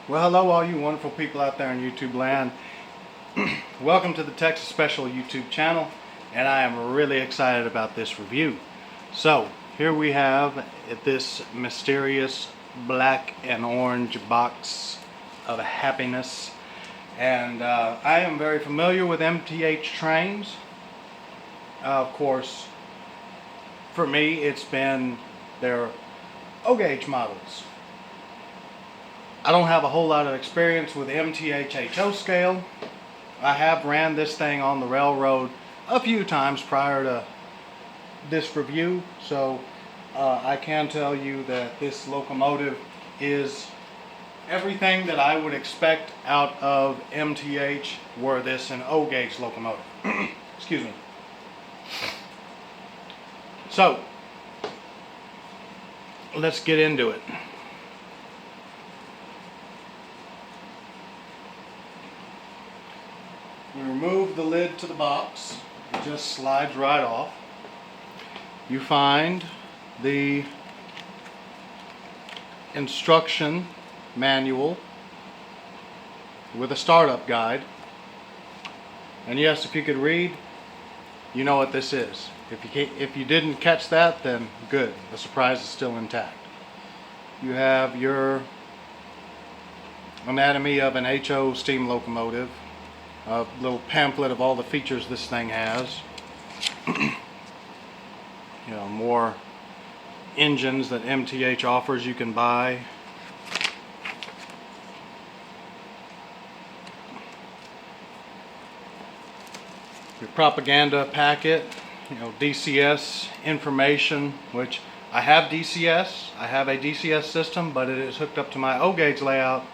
Well, hello all you wonderful people out there in YouTube land. Welcome to the Texas Special YouTube channel, and I am really excited about this review. So, here we have this mysterious black and orange box of happiness. And I am very familiar with MTH trains. Of course, for me it's been their O-gauge models. I don't have a whole lot of experience with MTH HO scale. I have ran this thing on the railroad a few times prior to this review, so I can tell you that this locomotive is everything that I would expect out of MTH were this an O-gauge locomotive. Excuse me. So, let's get into it. We remove the lid to the box. It just slides right off. You find the instruction manual with a startup guide. And yes, if you could read, you know what this is. If you didn't catch that, then good. The surprise is still intact. You have your anatomy of an HO steam locomotive. A little pamphlet of all the features this thing has. You know, more engines that MTH offers you can buy. Your propaganda packet, you know, DCS information, which I have DCS. I have a DCS system, but it is hooked up to my O-gauge layout,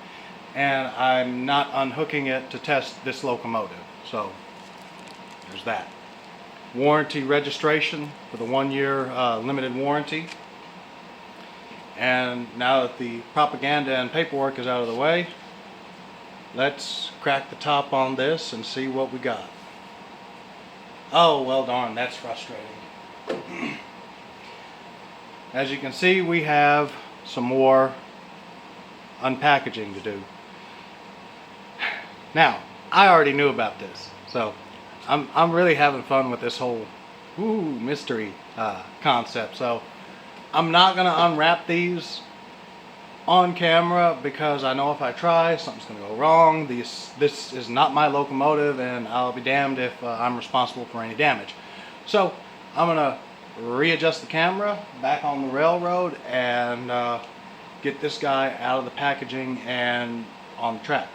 and I'm not unhooking it to test this locomotive. So there's that. Warranty registration for the 1-year limited warranty. And now that the propaganda and paperwork is out of the way, let's crack the top on this and see what we got. Oh, well darn, that's frustrating. As you can see, we have some more unpackaging to do. Now, I already knew about this, so I'm really having fun with this whole mystery concept. So I'm not going to unwrap these on camera because I know if I try, something's going to go wrong. This is not my locomotive, and I'll be damned if I'm responsible for any damage. So I'm going to readjust the camera back on the railroad and get this guy out of the packaging and on the track.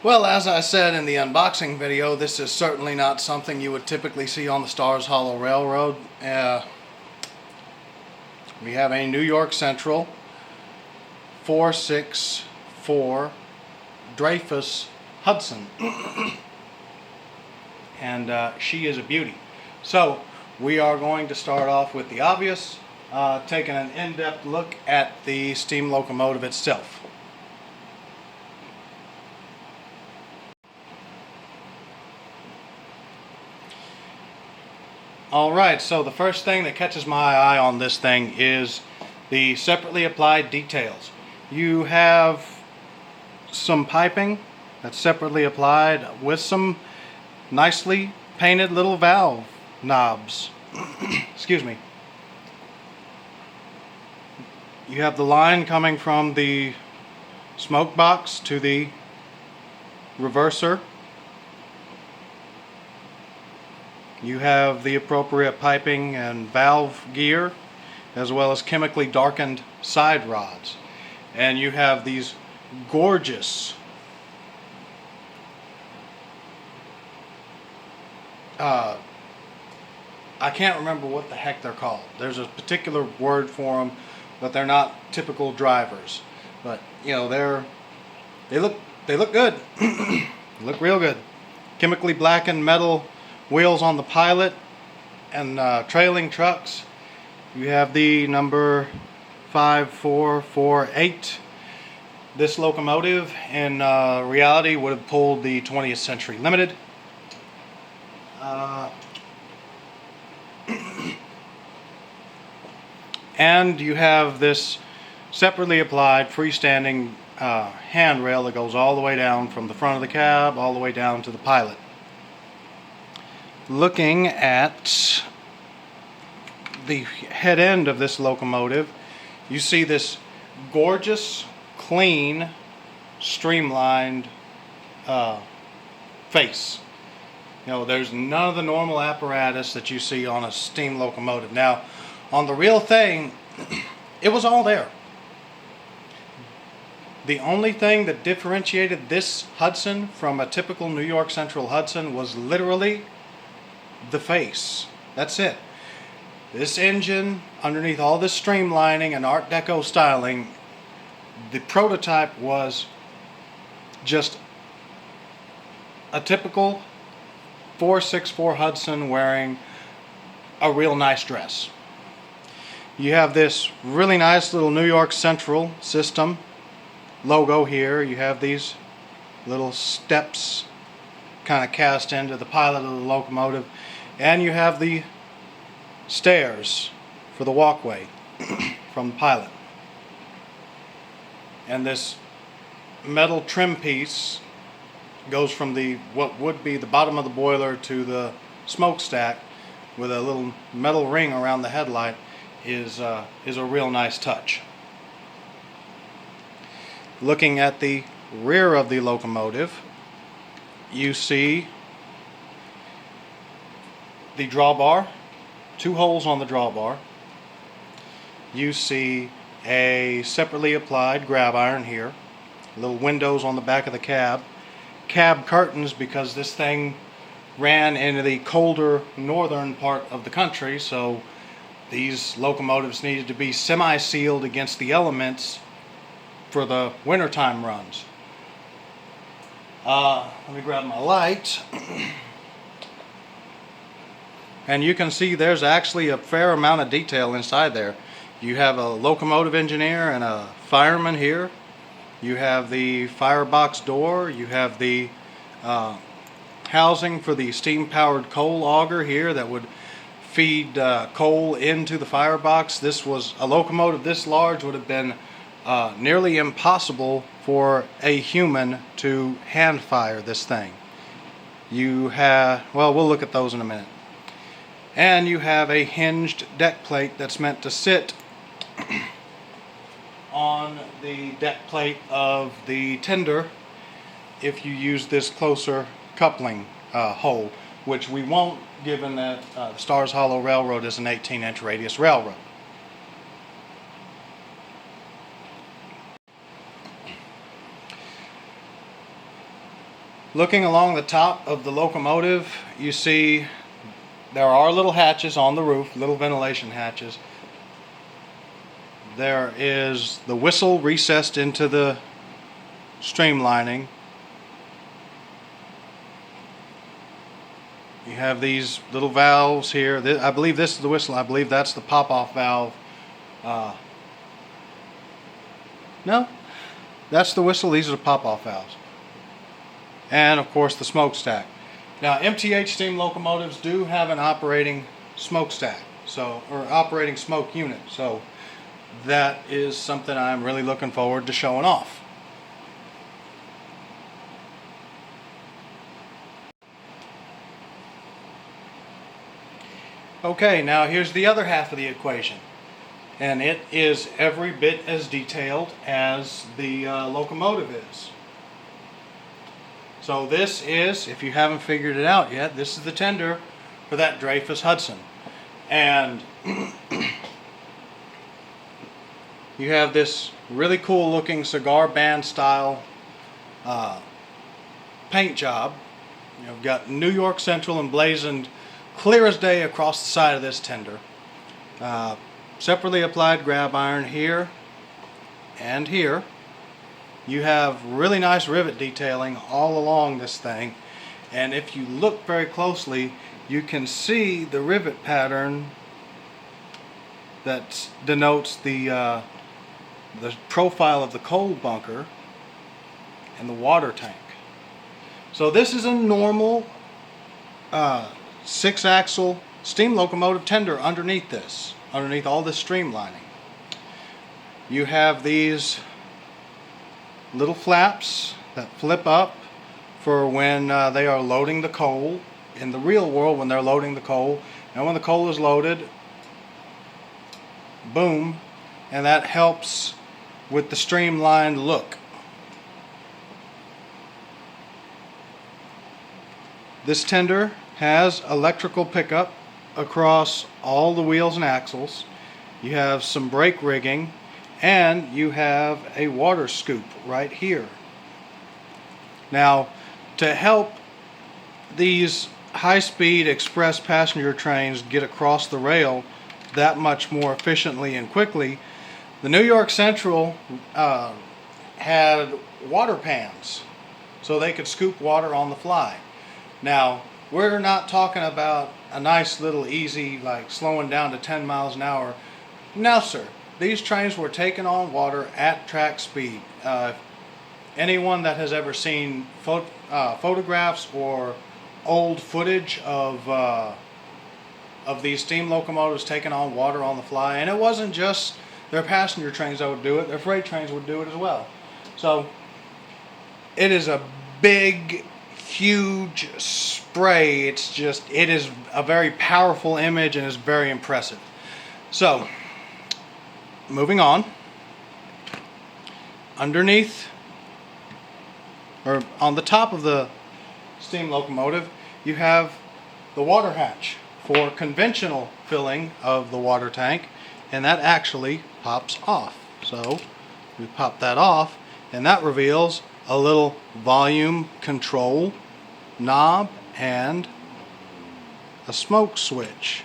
Well, as I said in the unboxing video, this is certainly not something you would typically see on the Stars Hollow Railroad. We have a New York Central 464 Dreyfus Hudson. And she is a beauty. So we are going to start off with the obvious, taking an in-depth look at the steam locomotive itself. Alright, so the first thing that catches my eye on this thing is the separately applied details. You have some piping that's separately applied with some nicely painted little valve knobs. Excuse me. You have the line coming from the smoke box to the reverser. You have the appropriate piping and valve gear, as well as chemically darkened side rods. And you have these gorgeous I can't remember what the heck they're called. There's a particular word for them, but they're not typical drivers. But you know, they look good. They look real good. Chemically blackened metal wheels on the pilot and trailing trucks. You have the number 5448. This locomotive in reality would have pulled the 20th Century Limited. And you have this separately applied freestanding handrail that goes all the way down from the front of the cab all the way down to the pilot. Looking at the head end of this locomotive, you see this gorgeous, clean, streamlined face. You know, there's none of the normal apparatus that you see on a steam locomotive. Now, on the real thing, it was all there. The only thing that differentiated this Hudson from a typical New York Central Hudson was literally the face. That's it. This engine, underneath all this streamlining and Art Deco styling, the prototype was just a typical 464 Hudson wearing a real nice dress. You have this really nice little New York Central system logo here. You have these little steps kind of cast into the pilot of the locomotive, and you have the stairs for the walkway from the pilot. And this metal trim piece goes from the what would be the bottom of the boiler to the smokestack with a little metal ring around the headlight is a real nice touch. Looking at the rear of the locomotive, you see the drawbar, 2 holes on the drawbar. You see a separately applied grab iron here, little windows on the back of the cab curtains, because this thing ran into the colder northern part of the country, so these locomotives needed to be semi-sealed against the elements for the wintertime runs. Let me grab my light. And you can see there's actually a fair amount of detail inside there. You have a locomotive engineer and a fireman here. You have the firebox door. You have the housing for the steam-powered coal auger here that would feed coal into the firebox. This was a locomotive this large would have been nearly impossible for a human to hand fire this thing. You have, well, we'll look at those in a minute. And you have a hinged deck plate that's meant to sit on the deck plate of the tender if you use this closer coupling hole, which we won't, given that the Stars Hollow Railroad is an 18-inch radius railroad. Looking along the top of the locomotive, you see there are little hatches on the roof, little ventilation hatches. There is the whistle recessed into the streamlining. You have these little valves here. I believe this is the whistle. I believe that's the pop-off valve. No, that's the whistle. These are the pop-off valves. And of course the smokestack. Now, MTH steam locomotives do have an operating smokestack, or operating smoke unit, so that is something I'm really looking forward to showing off. Okay, now here's the other half of the equation, and it is every bit as detailed as the locomotive is. So this is, if you haven't figured it out yet, this is the tender for that Dreyfuss Hudson. And you have this really cool looking cigar band style paint job. You've got New York Central emblazoned clear as day across the side of this tender. Separately applied grab iron here and here. You have really nice rivet detailing all along this thing, and if you look very closely you can see the rivet pattern that denotes the profile of the coal bunker and the water tank. So this is a normal 6-axle steam locomotive tender underneath this, underneath all this streamlining. you have these little flaps that flip up for when they are loading the coal in the real world, when they're loading the coal. And when the coal is loaded, boom, and that helps with the streamlined look. This tender has electrical pickup across all the wheels and axles. You have some brake rigging, and you have a water scoop right here. Now, to help these high-speed express passenger trains get across the rail that much more efficiently and quickly, the New York Central had water pans so they could scoop water on the fly. Now, we're not talking about a nice little easy, like slowing down to 10 miles an hour. No, sir. These trains were taking on water at track speed. Anyone that has ever seen photographs or old footage of these steam locomotives taking on water on the fly, and it wasn't just their passenger trains that would do it, their freight trains would do it as well. So it is a big, huge spray. It is a very powerful image and is very impressive. So moving on, underneath, or on the top of the steam locomotive, you have the water hatch for conventional filling of the water tank, and that actually pops off. So we pop that off, and that reveals a little volume control knob and a smoke switch.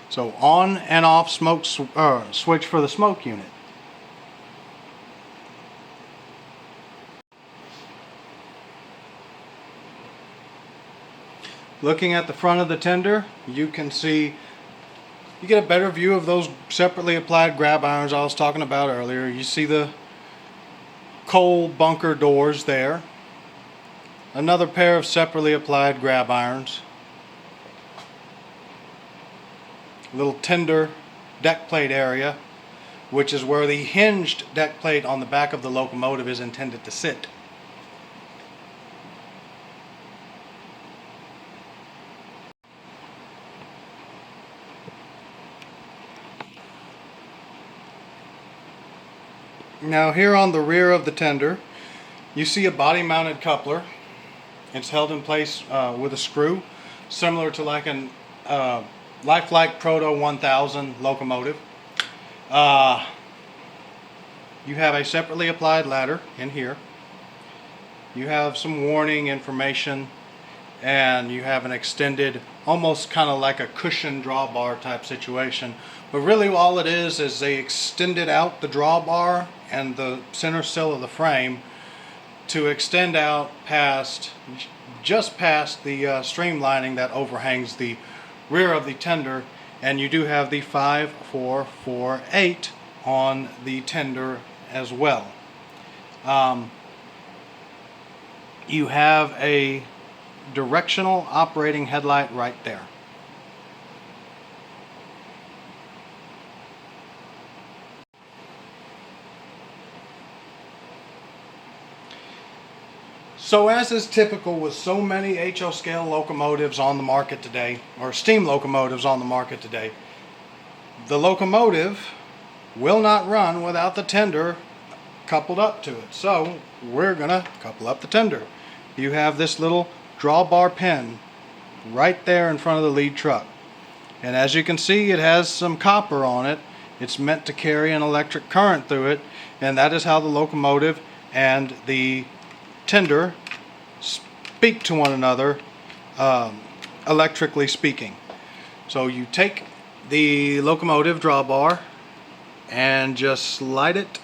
So on and off smoke switch for the smoke unit. Looking at the front of the tender, you can see, you get a better view of those separately applied grab irons I was talking about earlier. You see the coal bunker doors there. Another pair of separately applied grab irons. Little tender deck plate area, which is where the hinged deck plate on the back of the locomotive is intended to sit. Now here on the rear of the tender, you see a body mounted coupler. It's held in place with a screw, similar to like an lifelike Proto 1000 locomotive. You have a separately applied ladder in here. You have some warning information, and you have an extended, almost kind of like a cushion drawbar type situation. But really all it is they extended out the drawbar and the center sill of the frame to extend out past, just past the streamlining that overhangs the rear of the tender. And you do have the 5448 on the tender as well. You have a directional operating headlight right there. So as is typical with so many HO scale locomotives on the market today, or steam locomotives on the market today, the locomotive will not run without the tender coupled up to it. So we're gonna couple up the tender. You have this little drawbar pin right there in front of the lead truck. And as you can see, it has some copper on it. It's meant to carry an electric current through it, and that is how the locomotive and the tender speak to one another, electrically speaking. So you take the locomotive drawbar and just slide it.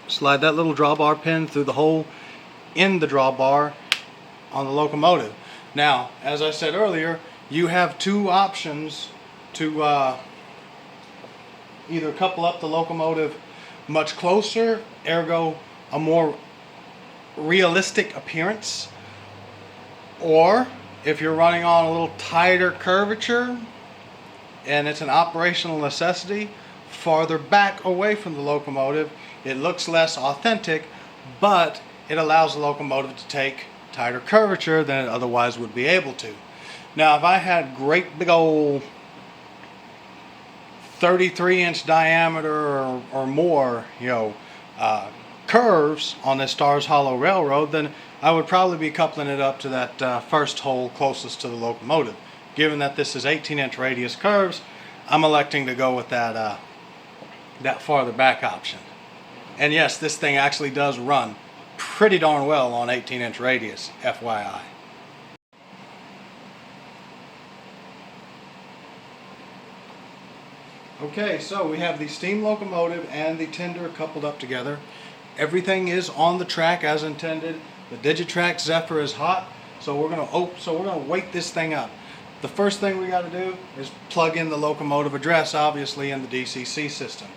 Slide that little drawbar pin through the hole in the drawbar on the locomotive. Now, as I said earlier, you have two options to either couple up the locomotive much closer, ergo a more realistic appearance, or if you're running on a little tighter curvature and it's an operational necessity, farther back away from the locomotive, it looks less authentic, but it allows the locomotive to take tighter curvature than it otherwise would be able to. Now, if I had great big old 33-inch diameter or more, curves on this Stars Hollow Railroad, then I would probably be coupling it up to that first hole closest to the locomotive. Given that this is 18-inch radius curves, I'm electing to go with that farther back option. And yes, this thing actually does run pretty darn well on 18-inch radius, FYI. Okay, so we have the steam locomotive and the tender coupled up together. Everything is on the track as intended. The Digitrack Zephyr is hot, so we're gonna wake this thing up. The first thing we got to do is plug in the locomotive address, obviously, in the DCC system.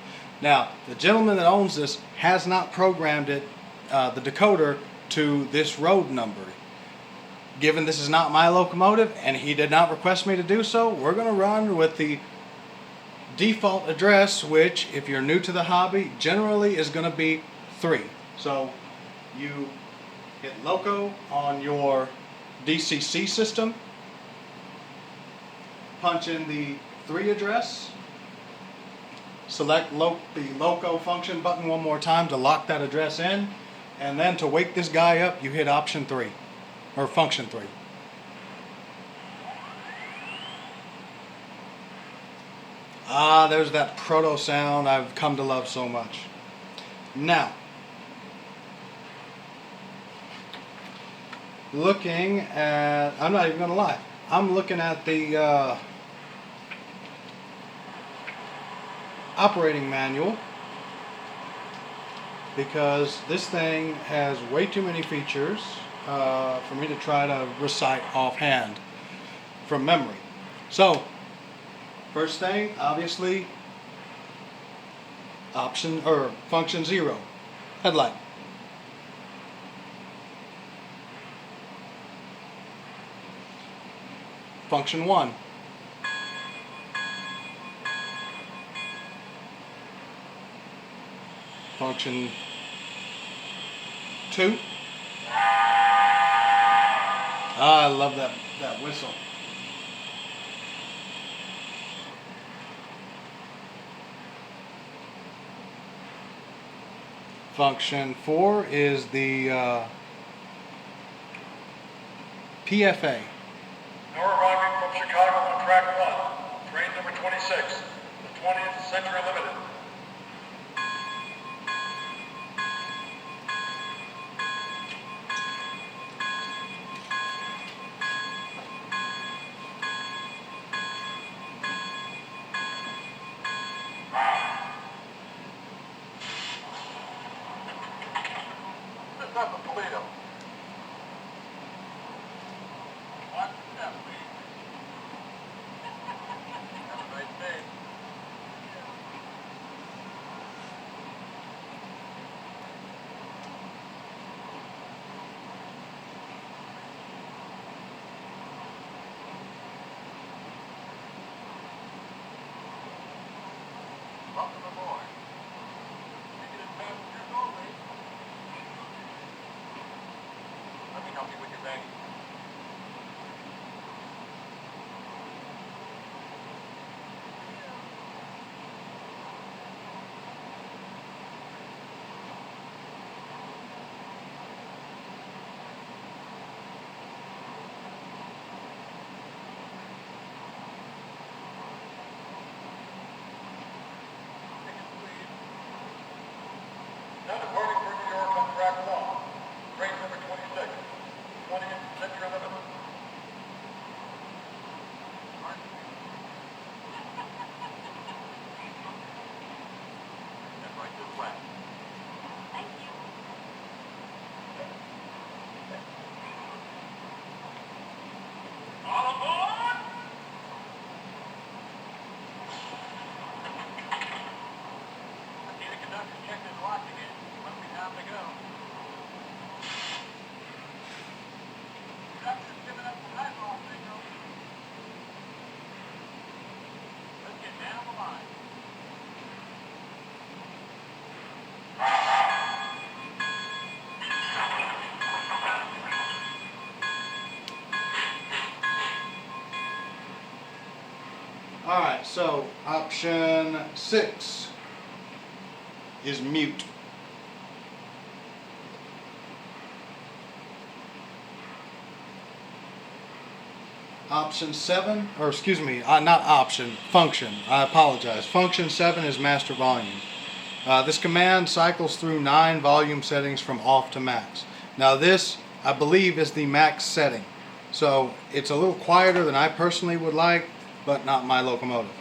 Now, the gentleman that owns this has not programmed it, the decoder, to this road number. Given this is not my locomotive and he did not request me to do so, we're going to run with the default address, which, if you're new to the hobby, generally is going to be 3. So you hit loco on your DCC system, punch in the 3 address, select the loco function button one more time to lock that address in, and then to wake this guy up, you hit option 3, or function 3. Ah, there's that proto sound I've come to love so much. Now, looking at, I'm not even going to lie, I'm looking at the operating manual, because this thing has way too many features for me to try to recite offhand from memory. So, first thing, obviously, function 0, headlight. Function 1. Function 2. Ah, I love that whistle. Function 4 is the PFA. Now arriving from Chicago on track 1, train number 26, the 20th Century Limited. That's a Toledo. What? That's me. That's a nice name. Welcome aboard. Ticket and passengers only. Let me help you with your baggage. Ticket So option 6 is mute. Option 7, or excuse me, not option, function. I apologize. Function 7 is master volume. This command cycles through 9 volume settings from off to max. Now this, I believe, is the max setting. So it's a little quieter than I personally would like, but not my locomotive.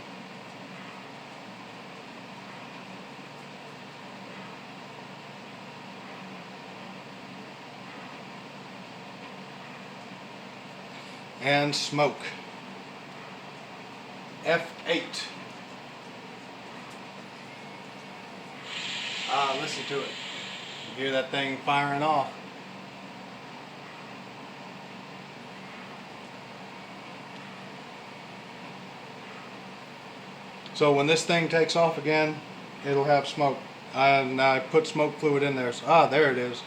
And smoke. F8. Listen to it. You hear that thing firing off. So when this thing takes off again, it'll have smoke. And I put smoke fluid in there. So, there it is.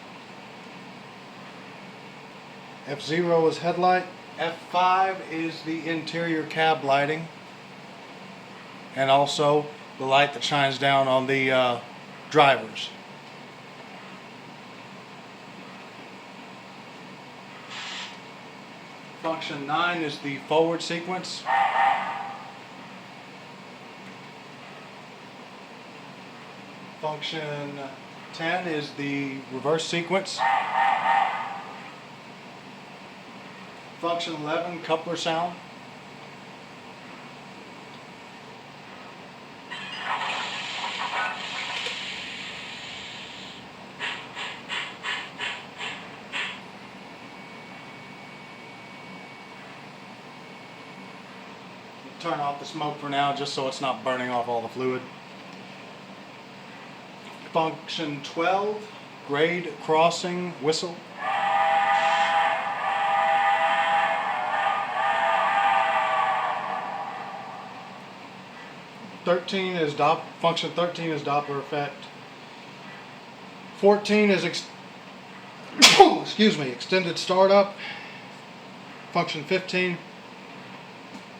F0 is headlight. F5 is the interior cab lighting. And also the light that shines down on the drivers. Function 9 is the forward sequence. Function 10 is the reverse sequence. Function 11, coupler sound. Turn off the smoke for now just so it's not burning off all the fluid. Function 12, grade crossing whistle. Function 13 is Doppler effect. 14 is extended startup. Function 15,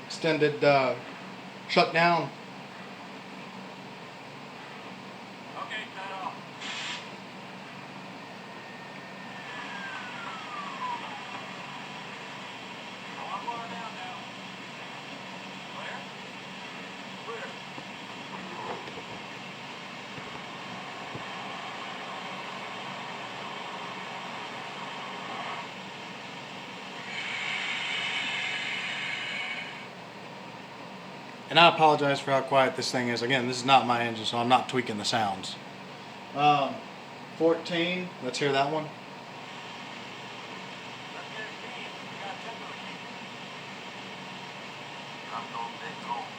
extended shutdown. Okay, cut off. I'm going down now. Clear? Clear. And I apologize for how quiet this thing is. Again, this is not my engine, so I'm not tweaking the sounds. 14, let's hear that one. Let's get it clean. We got tempo key. I'm going big home.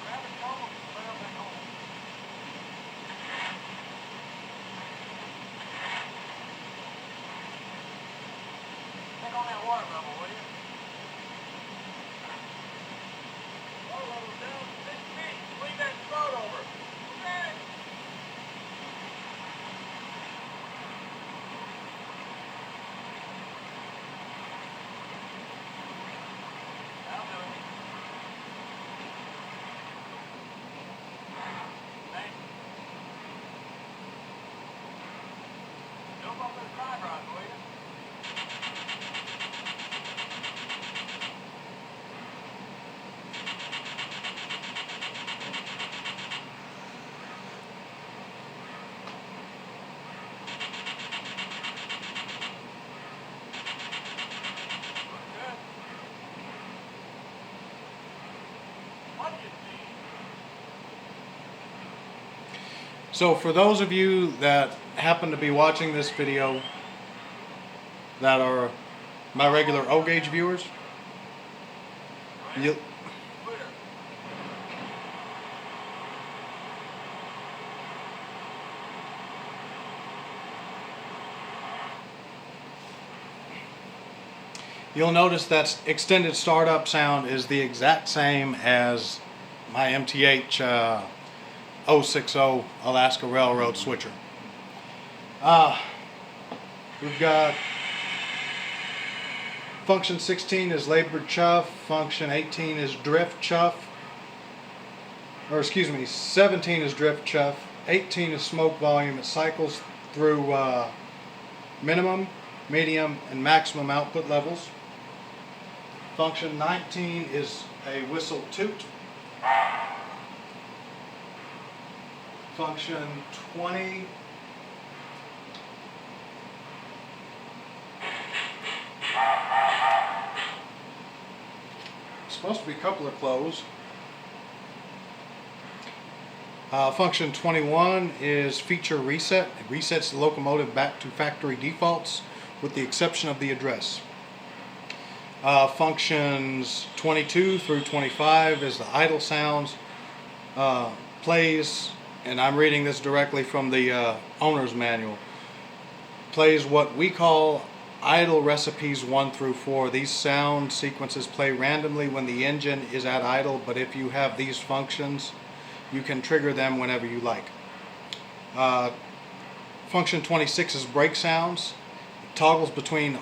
Grab a towel and put up at home. Check on that water level, will you? Water level's down to 6 feet. Swing that boat over. Okay. That'll do it. Thank you. Jump up this drive rod, will you? So for those of you that happen to be watching this video that are my regular O-gauge viewers, you'll notice that extended startup sound is the exact same as my MTH 060 Alaska Railroad switcher. We've got Function 16 is labored chuff. Function 18 is drift chuff. Or excuse me, 17 is drift chuff. 18 is smoke volume. It cycles through minimum, medium, and maximum output levels. Function 19 is a whistle toot. Function 20 supposed to be coupler close. Function 21 is feature reset. It resets the locomotive back to factory defaults with the exception of the address. Functions 22 through 25 is the idle sounds. Plays, and I'm reading this directly from the owner's manual, plays what we call idle recipes 1 through 4. These sound sequences play randomly when the engine is at idle, but if you have these functions, you can trigger them whenever you like. Function 26 is brake sounds. It toggles between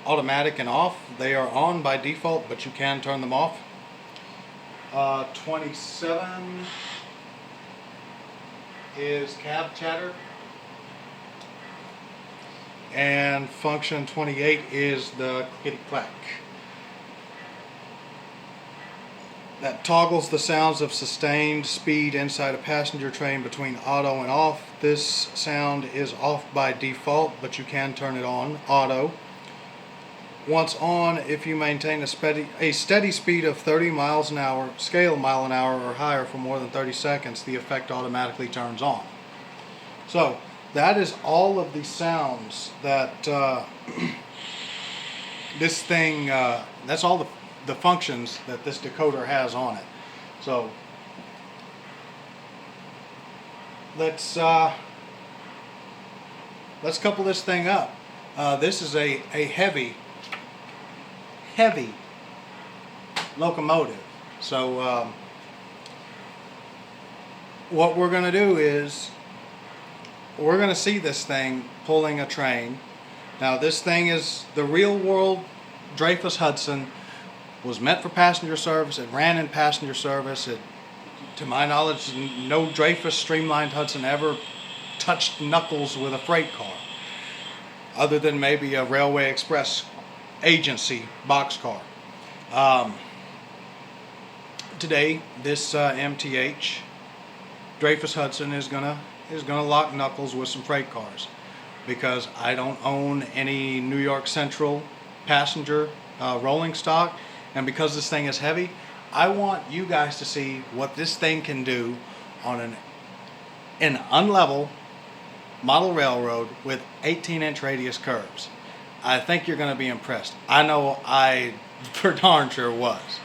automatic and off. They are on by default, but you can turn them off. 27 is cab chatter. And function 28 is the clickety clack. That toggles the sounds of sustained speed inside a passenger train between auto and off. This sound is off by default, but you can turn it on, auto. Once on, if you maintain a steady speed of 30 miles an hour, scale mile an hour or higher for more than 30 seconds, the effect automatically turns on. So that is all of the sounds that this thing, that's all the functions that this decoder has on it. So let's couple this thing up. This is a heavy locomotive. So what we're going to do is we're going to see this thing pulling a train. Now this thing is the real world Dreyfuss Hudson. Was meant for passenger service. It ran in passenger service. To my knowledge, no Dreyfuss streamlined Hudson ever touched knuckles with a freight car, other than maybe a Railway Express agency boxcar. Today, this MTH Dreyfuss Hudson is gonna lock knuckles with some freight cars, because I don't own any New York Central passenger rolling stock. And because this thing is heavy, I want you guys to see what this thing can do on an unlevel model railroad with 18-inch radius curves. I think you're going to be impressed. I know I for darn sure was.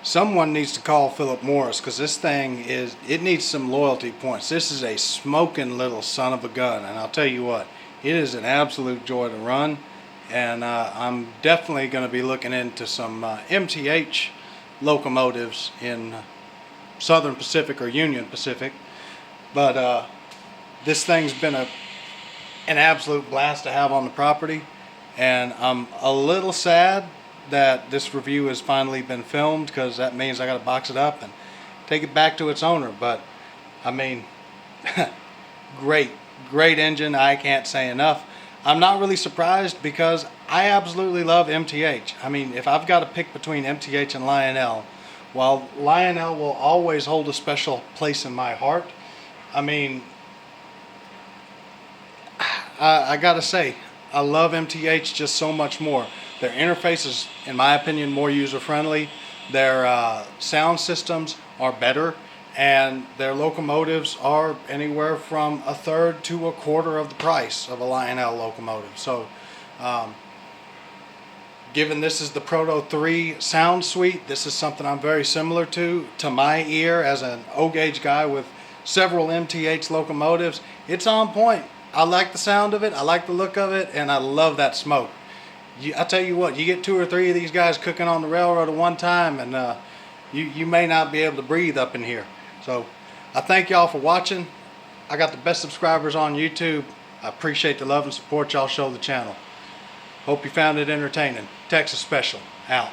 someone needs to call Philip Morris, because this thing it needs some loyalty points. This is a smoking little son of a gun, and I'll tell you what, it is an absolute joy to run. And I'm definitely going to be looking into some MTH locomotives in Southern Pacific or Union Pacific. But this thing's been an absolute blast to have on the property, and I'm a little sad that this review has finally been filmed, because that means I got to box it up and take it back to its owner. But I mean, great engine. I can't say enough. I'm not really surprised, because I absolutely love MTH. I mean, if I've got to pick between MTH and Lionel, while Lionel will always hold a special place in my heart, I mean, I gotta say, I love MTH just so much more. Their interface is, in my opinion, more user-friendly. Their sound systems are better, and their locomotives are anywhere from a third to a quarter of the price of a Lionel locomotive. So, given this is the Proto 3 sound suite, this is something I'm very similar to my ear as an O-gauge guy with several MTH locomotives. It's on point. I like the sound of it, I like the look of it, and I love that smoke. I tell you what, you get 2 or 3 of these guys cooking on the railroad at one time, and you may not be able to breathe up in here. So I thank y'all for watching. I got the best subscribers on YouTube. I appreciate the love and support y'all show the channel. Hope you found it entertaining. Texas Special, out.